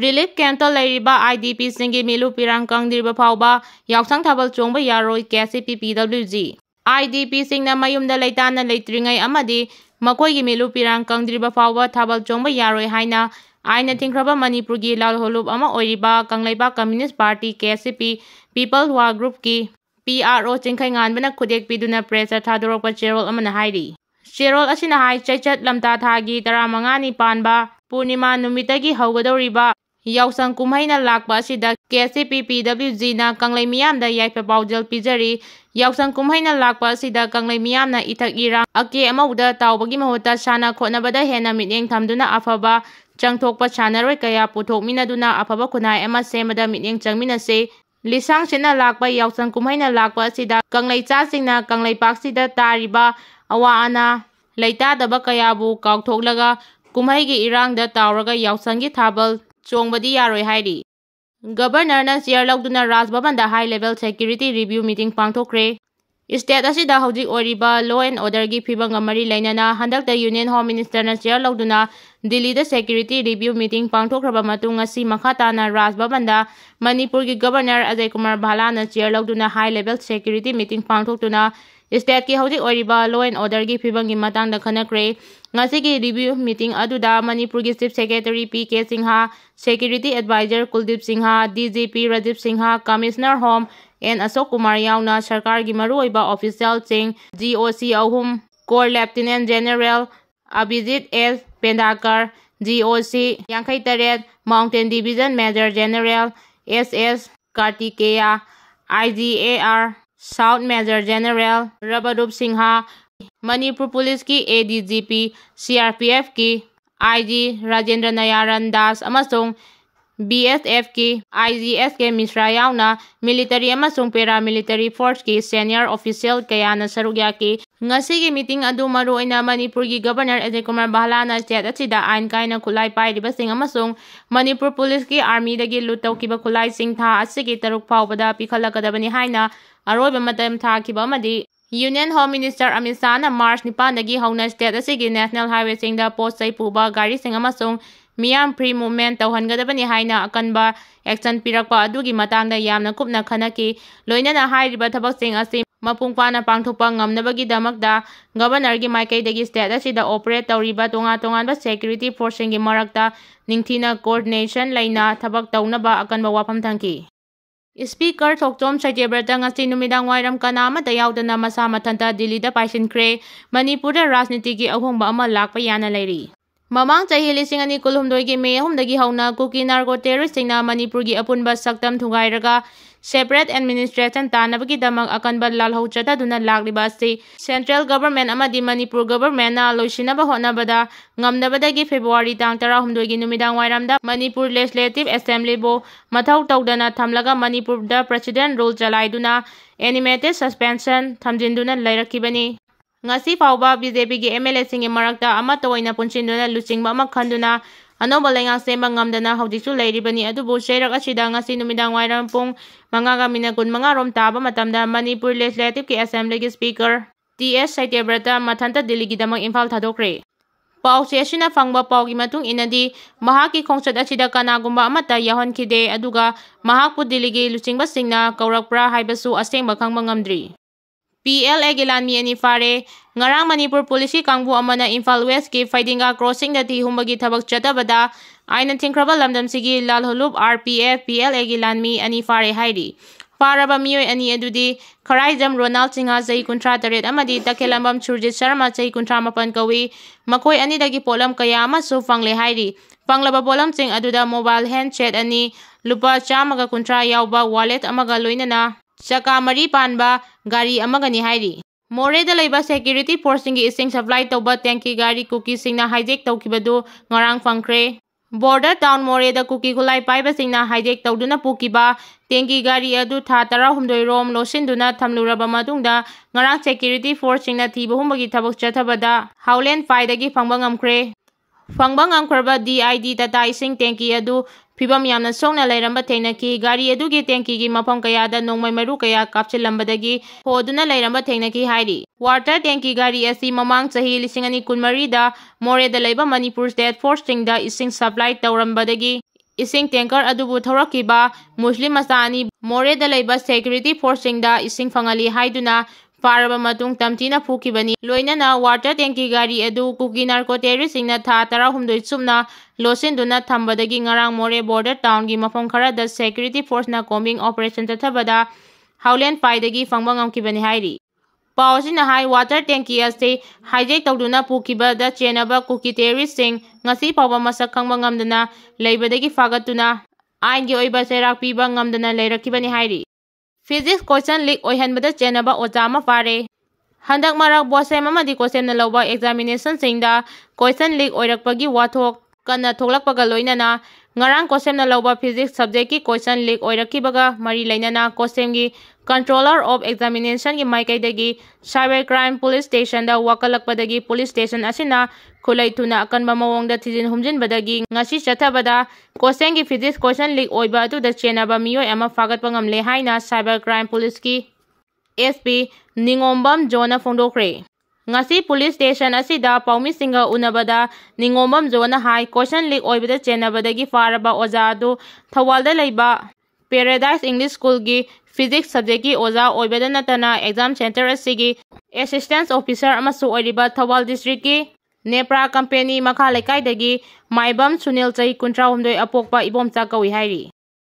Relief Camp Lairiba IDP Singi Milu Pirang Kangdiriba Phangba Yausang Thabal Chongba Yaroi KCP PWG IDP Singna Mayumda Laitana Laitringai Amadi Makoigi Milu Pirang Kangdiriba Phangba Thabal Chongba Yaroi Haina Aina Thinkraba Manipurgi Lal Holub Ama Oiriba Kanglaiba Communist Party KCP People Who Group Ki PRO Chingkai Nganbana Khudek Piduna Presa Thadorokpa Cherol Amana Hairi Cherol Asina Hai Chachat Lamta Thagi Taramangani Panba Purnima Numitagi Haugadoriba Yausang Kumhaina Lakba Asida KCP PWG na Kanglai Miyamda Yaipa Paujal Pijari Yausang Kumhaina Lakba Asida Kanglai Miyamna Itak Irang Ake Amauda Taubagi Mahuta Shana Khotnabada Hena Miteng Thamduna Afaba Changthokpa Chanaroi Kaya Puthokminaduna Afaba Khunai ama Semada Miteng Changminase Lisang Sina Lakba Yausang Kumhaina Lakba Asida Kanglai Chasingna Kanglai Paksida Tariba Awa Ana Laitadaba Kayabu Kautholaga Kumhaigi Irangda Tauraga Yausangi Thabal Chongbadi Yaroi Hairi Governor na Chair Lauduna Raj Bhavanda High Level Security Review Meeting Pangthokkhre State asida hojik oriba law and order gi phibang amari lainana handakta Union Home Minister na Chair Lauduna Delhi da Security Review Meeting pangthokhraba matung ngasi makhata na Raj Bhavanda Manipur gi Governor Ajay Kumar Bhala na Chair Lauduna High Level Security Meeting pangthoktuna State ki hojik oriba law and order gi phibang gi matang da khanakre ngasi gi review meeting aduda Manipur gi Chief Secretary PK Singha Security Advisor Kuldeep Singha DGP Rajiv Singha Commissioner Home and Ashok Kumar Yauna Sarkar gi maruoiba official ching GOC ahum Corps Lieutenant General Abhijit S Pendakar GOC Yankai Taret Mountain Division Major General SS Kartikeya IGAR South Major General Rabarup Singha Manipur Police ki ADGP CRPF ki IG Rajendra Nayaran Das amasung BSF ki IGSK Mishra Yauna Military amasung Paramilitary Force ki Senior Official Kayana Sarugya ki ngasi gi meeting adu maruoina Manipur gi Governor Ajay Kumar Bhala na state asida ain kaina khulai pairiba sing amasung Manipur Police ki Army dagi lut tawkiba khulai sing tha asigi taruk phawbada pikhalakadabani haina aroiba matam thakiba amadi Union Home Minister Amit Shah na March 9 dagi hauna state asigi National Highway singda post sai puba gari sing amasung Miyam free movement tawhangadabani haina akanba action pirakpa adugi matangda yamna kupna khanaki loinana hairiba thabak sing asi mapungpana pangthokpa ngamnabagi damakda Governor gi maikaidagi state asida operate tawriba tonga-tonganba security force gi marakta ningthina coordination laina thabak tawnaba akanba wafam thangki Speaker Satyabrata ngasi numidang wairam kana amata yaudana masa mathanta Delhi da paisinkhre Manipur da rajniti gi ahongba ama lakpa yana lairi Mamang chahi lising ani kulhumdoi gi May 3 dagi hauna Kuki narco terrorist singna Manipur gi apunba saktam thugairaga separate administration tanabagi damak akanba lalhau chataduna lakliba si Central Government amadi Manipur Government na loisinaba honabada ngamnabadagi February tang 13 gi numidang wairamda Manipur Legislative Assembly bo mathau tawdana thamlaga Manipur da President rule chalaiduna animated suspension thamjinduna lairakibani ngasi phawba BJP gi MLA singi marakta ama toina punchinduna luchingba ama khanduna anoba lengang semba ngamdana haujisu lairibani adubu seirak asida ngasi numidang wairam pung 5:15 rom taba matamda Manipur Legislative ki Assembly gi Speaker TS Satyabrata mathanta Delhi gi damak Imphal thadokre pau se asina Phangba pau gi matung inadi mahaki khongsat asida kanagumba amata yahonkhide aduga mahakpu Delhi gi luchingba singna kaurakpra haibasu asengba khangba ngamdri PLA gi Lanmi ani Phare ngarang Manipur Police kangbu amana Imphal West ki Phaidinga crossing da ti humbagi thabak chatabada aina thinkraba lamdam sigi lalholub RPF PLA gi Lanmi ani Phare hairi Pharaba miyoi ani adudi Kharaijam Ronald Singha chai 38 amadi Takhelambam Churjit Sharma chai 38 kawi makoi ani dagi polam kaya amasu fangle hairi panglaba polam sing aduda mobile handset ani lupa chamaga kuntra yauba wallet amaga loinana Chaka mari panba gari amagani hairi More da laiba security force gi ising supply tawba tanki gari Kuki singna hijack tawkibadu ngarang Thamkhre border town More da Kuki khulai paiba singna hijack tawduna pukiba tanki gari adu tha 13 rom losinduna thamluraba matungda ngarang security force singna thiba humbagi thabak chathabada Howland Faidagi Phangba ngamkhre Phangba ngamkhraba DID tata ising tanki adu Phibam yamna songna lairamba thenaki gari adugi tanki gi mafam kayada nongmai maru kaya kapchilambadagi hoduna lairamba thenaki hairi water tanki gari asi mamang chahi lisingani kunmari da More da laiba Manipur State Force singda ising supply tawrambadagi ising tanker adubu thorakhiba Muslim macha ani Moreda leiba security forcingda ising fangali haiduna faraba matung tamtina phukibani loinana water tanki gari adu Kuki narco terroristsingna tha 16 chupna losinduna thambadagi ngarang More border town gi mafam kharada security force na combing operation chathabada Howland paidagi Phangba ngamkibani hairi Pausina hai water tanki ase hijack tawduna phukibada Chennaba Kuki terroristsing ngasi pawba masak khangba ngamdana leibadagi fagatuna ain gi oiba serak piba ngamdana leirakibani hairi Physics question leak oihanbada Chennaba oja ama Phare handak marak bosem amadi question na lawba examination singda question leak oirakpagi wathok kana thoklakpaga loinana ngarang question na lawba physics subject ki question leak oirakibaga mari lainana question gi controller of examination gi maikaidagi cyber crime police station da wakalakpadagi police station asina khulaituna akanba mawongda thijin humjinbadagi ngasi chathabada question gi physics question leak oiba atu da Chennaba miyoi ama fagatpa ngamle haina cyber crime police ki SP Ningombam Jona phongthokkhre ngasi police station asida paumi singa unabada Ningombam Jona hai question leak oibada Chennabadagi faraba oja adu Thawalda leiba Paradise English School gi physics subject ki oja oibada natana exam center asigi assistant officer amasu oiriba Thawal district ki Nepra company makha lekai dagi Maibam Sunil chai 38 apokpa ibomcha kawi hairi